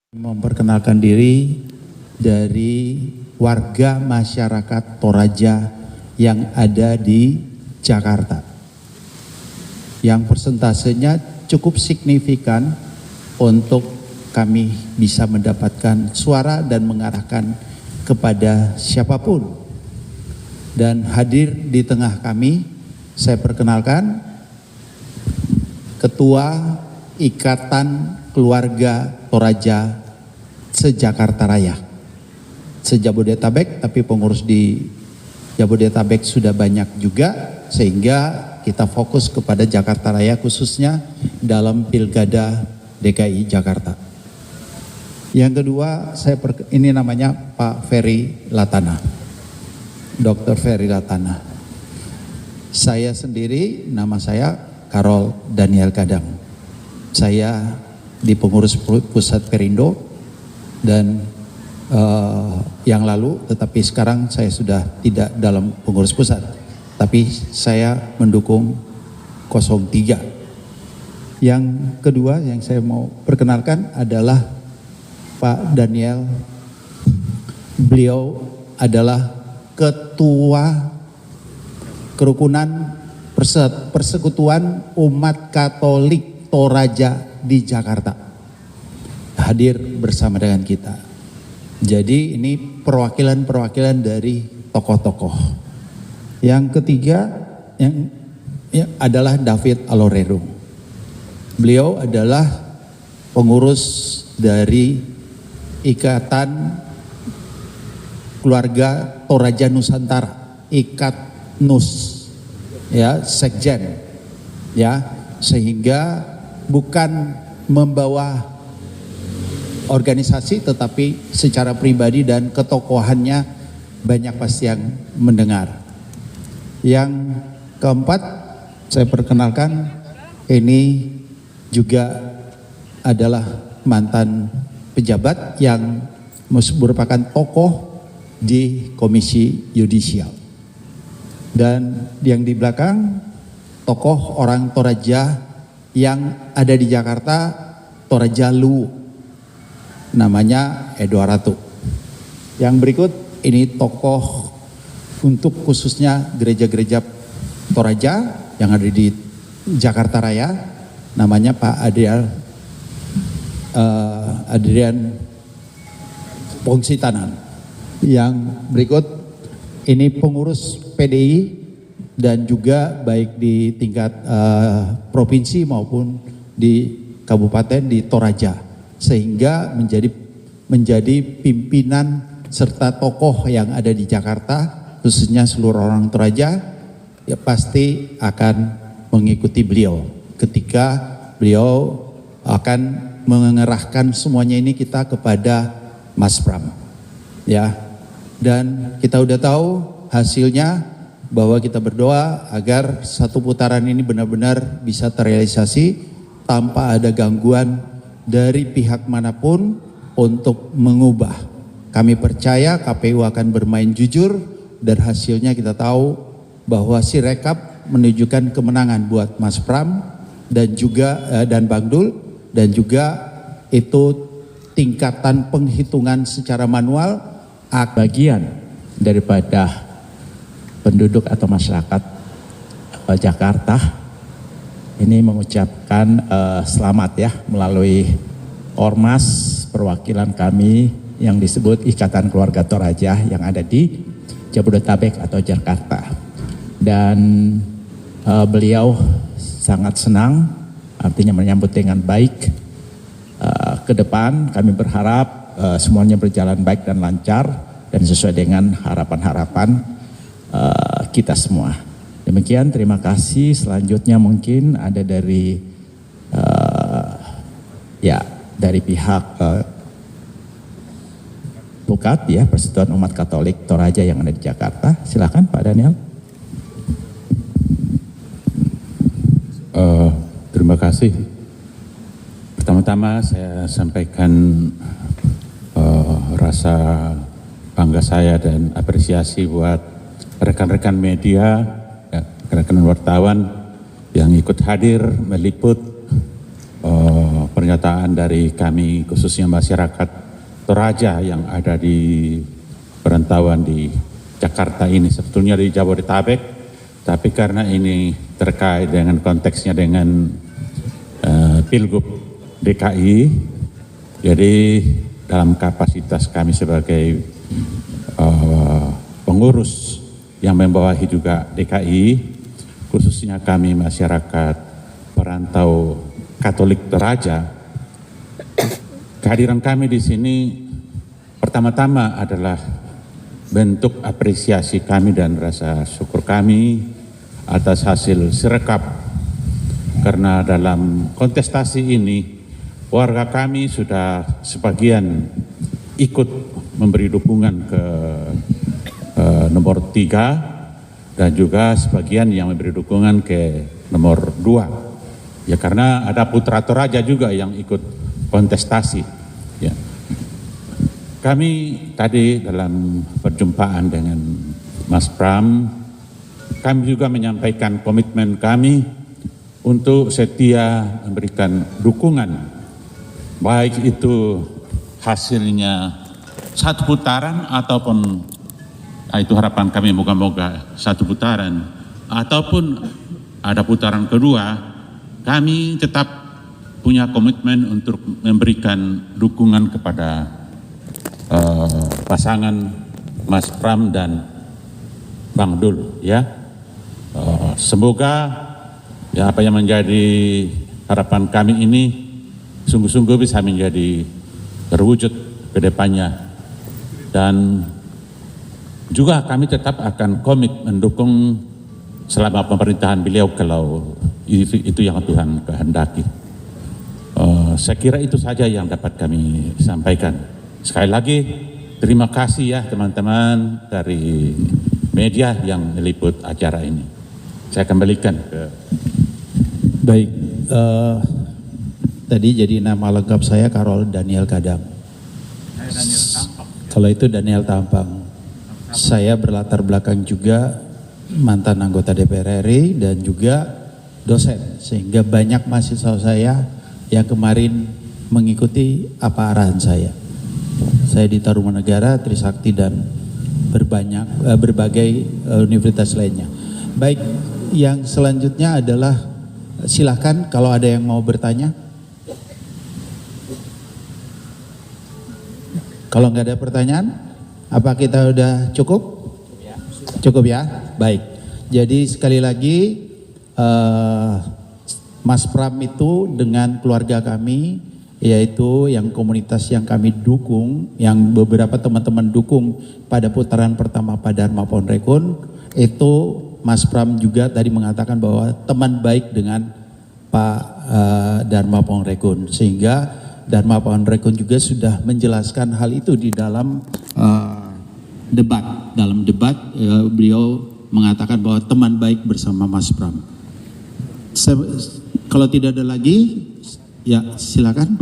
Memperkenalkan diri dari warga masyarakat Toraja yang ada di Jakarta, yang persentasenya cukup signifikan untuk kami bisa mendapatkan suara dan mengarahkan kepada siapapun. Dan hadir di tengah kami, saya perkenalkan Ketua Ikatan Keluarga Toraja se-Jakarta Raya, se-Jabodetabek, tapi pengurus di Jabodetabek sudah banyak juga, sehingga kita fokus kepada Jakarta Raya khususnya dalam Pilkada DKI Jakarta. Yang kedua, ini namanya Pak Ferry Latana, Dr. Ferry Latana. Saya sendiri, nama saya Karol Daniel Kadang. Saya di pengurus pusat Perindo dan yang lalu, tetapi sekarang saya sudah tidak dalam pengurus pusat, tapi saya mendukung 03. Yang kedua yang saya mau perkenalkan adalah Pak Daniel. Beliau adalah Ketua Kerukunan Persekutuan Umat Katolik Toraja di Jakarta, hadir bersama dengan kita. Jadi ini perwakilan dari tokoh-tokoh. Yang ketiga yang adalah David Alorero. Beliau adalah pengurus dari Ikatan Keluarga Toraja Nusantara, IKATNUS, ya, sekjen, ya, sehingga bukan membawa organisasi tetapi secara pribadi dan ketokohannya banyak pasti yang mendengar. Yang keempat saya perkenalkan, ini juga adalah mantan pejabat yang merupakan tokoh di Komisi Yudisial. Dan yang di belakang tokoh orang Toraja yang ada di Jakarta, Toraja Luwu, namanya Edward Ratu. Yang berikut ini tokoh untuk khususnya gereja-gereja Toraja yang ada di Jakarta Raya, namanya Pak Adrian Pongsitanan. Yang berikut ini pengurus PDI dan juga baik di tingkat provinsi maupun di kabupaten di Toraja, sehingga menjadi pimpinan serta tokoh yang ada di Jakarta, khususnya seluruh orang Toraja, ya pasti akan mengikuti beliau ketika beliau akan mengerahkan semuanya ini kita kepada Mas Pram, ya. Dan kita udah tahu hasilnya, bahwa kita berdoa agar satu putaran ini benar-benar bisa terrealisasi tanpa ada gangguan dari pihak manapun untuk mengubah. Kami percaya KPU akan bermain jujur dan hasilnya kita tahu bahwa Sirekap menunjukkan kemenangan buat Mas Pram dan juga dan Bang Dul, dan juga itu tingkatan penghitungan secara manual bagian daripada penduduk atau masyarakat Jakarta ini mengucapkan selamat ya melalui ormas perwakilan kami yang disebut Ikatan Keluarga Toraja yang ada di Jabodetabek atau Jakarta. Dan beliau sangat senang, artinya menyambut dengan baik. Ke depan kami berharap semuanya berjalan baik dan lancar dan sesuai dengan harapan-harapan kita semua. Demikian, terima kasih. Selanjutnya mungkin ada dari dari pihak PUKAT ya, Persekutuan Umat Katolik Toraja yang ada di Jakarta. Silakan Pak Daniel. Terima kasih. Pertama-tama saya sampaikan rasa bangga saya dan apresiasi buat rekan-rekan media, rekan-rekan wartawan yang ikut hadir meliput pernyataan dari kami khususnya masyarakat Toraja yang ada di perantauan di Jakarta ini, sebetulnya di Jabodetabek, tapi karena ini terkait dengan konteksnya dengan Pilgub DKI, jadi dalam kapasitas kami sebagai pengurus yang membawahi juga DKI, khususnya kami masyarakat perantau Katolik Toraja, kehadiran kami di sini pertama-tama adalah bentuk apresiasi kami dan rasa syukur kami atas hasil sirekap, karena dalam kontestasi ini warga kami sudah sebagian ikut memberi dukungan ke nomor 3 dan juga sebagian yang memberi dukungan ke nomor 2. Ya, karena ada putra Toraja juga yang ikut kontestasi. Ya. Kami tadi dalam perjumpaan dengan Mas Pram, kami juga menyampaikan komitmen kami untuk setia memberikan dukungan, baik itu hasilnya satu putaran ataupun itu harapan kami, moga-moga satu putaran ataupun ada putaran kedua, kami tetap punya komitmen untuk memberikan dukungan kepada pasangan Mas Pram dan Bang Dul, ya. Semoga ya apa yang menjadi harapan kami ini sungguh-sungguh bisa menjadi terwujud ke depannya, dan juga kami tetap akan komit mendukung selama pemerintahan beliau kalau itu yang Tuhan kehendaki. Saya kira itu saja yang dapat kami sampaikan. Sekali lagi terima kasih ya teman-teman dari media yang meliput acara ini. Saya kembalikan ke... Baik, tadi jadi nama lengkap saya Karol Daniel Kadam. Kalau itu Daniel Tampang. Saya berlatar belakang juga mantan anggota DPR RI dan juga dosen, sehingga banyak mahasiswa saya yang kemarin mengikuti apa arahan saya. Saya di Tarumanegara, Trisakti dan berbagai universitas lainnya. Baik, yang selanjutnya adalah silakan kalau ada yang mau bertanya. Kalau nggak ada pertanyaan, apa kita udah cukup? Cukup ya? Baik. Jadi sekali lagi Mas Pram itu dengan keluarga kami, yaitu yang komunitas yang kami dukung, yang beberapa teman-teman dukung pada putaran pertama Pak Dharma Ponrekun, itu Mas Pram juga tadi mengatakan bahwa teman baik dengan Pak Dharma Ponrekun, sehingga Dharma Ponrekun juga sudah menjelaskan hal itu di dalam debat. Dalam debat beliau mengatakan bahwa teman baik bersama Mas Pram. Kalau tidak ada lagi, ya silakan.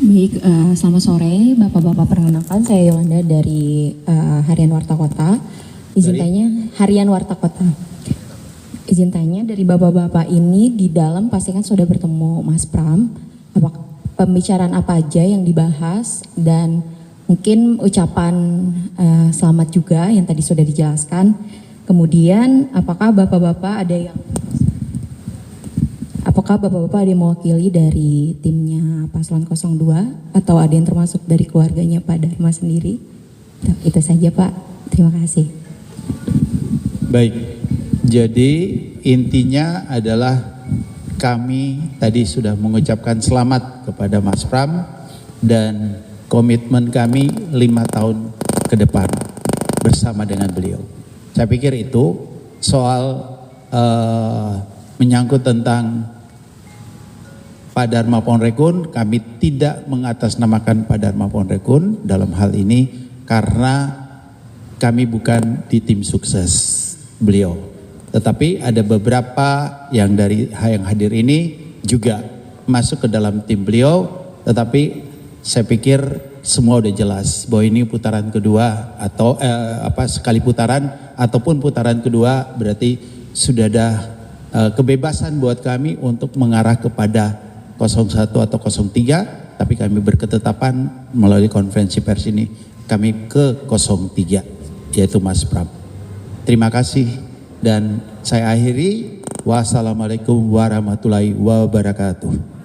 Baik, selamat sore Bapak-Bapak, perkenalkan saya Yolanda dari Harian Warta Kota. Izin tanya, Harian Warta Kota. Izin tanya, dari Bapak-Bapak ini di dalam pastikan sudah bertemu Mas Pram, apakah pembicaraan apa aja yang dibahas, dan mungkin ucapan selamat juga yang tadi sudah dijelaskan. Kemudian apakah Bapak-Bapak ada yang mewakili dari timnya Paslon 02 atau ada yang termasuk dari keluarganya Pak Dharma sendiri? Itu saja Pak, terima kasih. Baik, jadi intinya adalah kami tadi sudah mengucapkan selamat kepada Mas Pram dan komitmen kami 5 tahun ke depan bersama dengan beliau. Saya pikir itu soal menyangkut tentang Pak Dharma Ponrekun, kami tidak mengatasnamakan Pak Dharma Ponrekun dalam hal ini karena kami bukan di tim sukses beliau. Tetapi ada beberapa yang hadir ini juga masuk ke dalam tim beliau, tetapi saya pikir semua udah jelas bahwa ini putaran kedua atau sekali putaran ataupun putaran kedua, berarti sudah ada kebebasan buat kami untuk mengarah kepada 01 atau 03, tapi kami berketetapan melalui konferensi pers ini kami ke 03, yaitu Mas Pram. Terima kasih dan saya akhiri. Wassalamualaikum warahmatullahi wabarakatuh.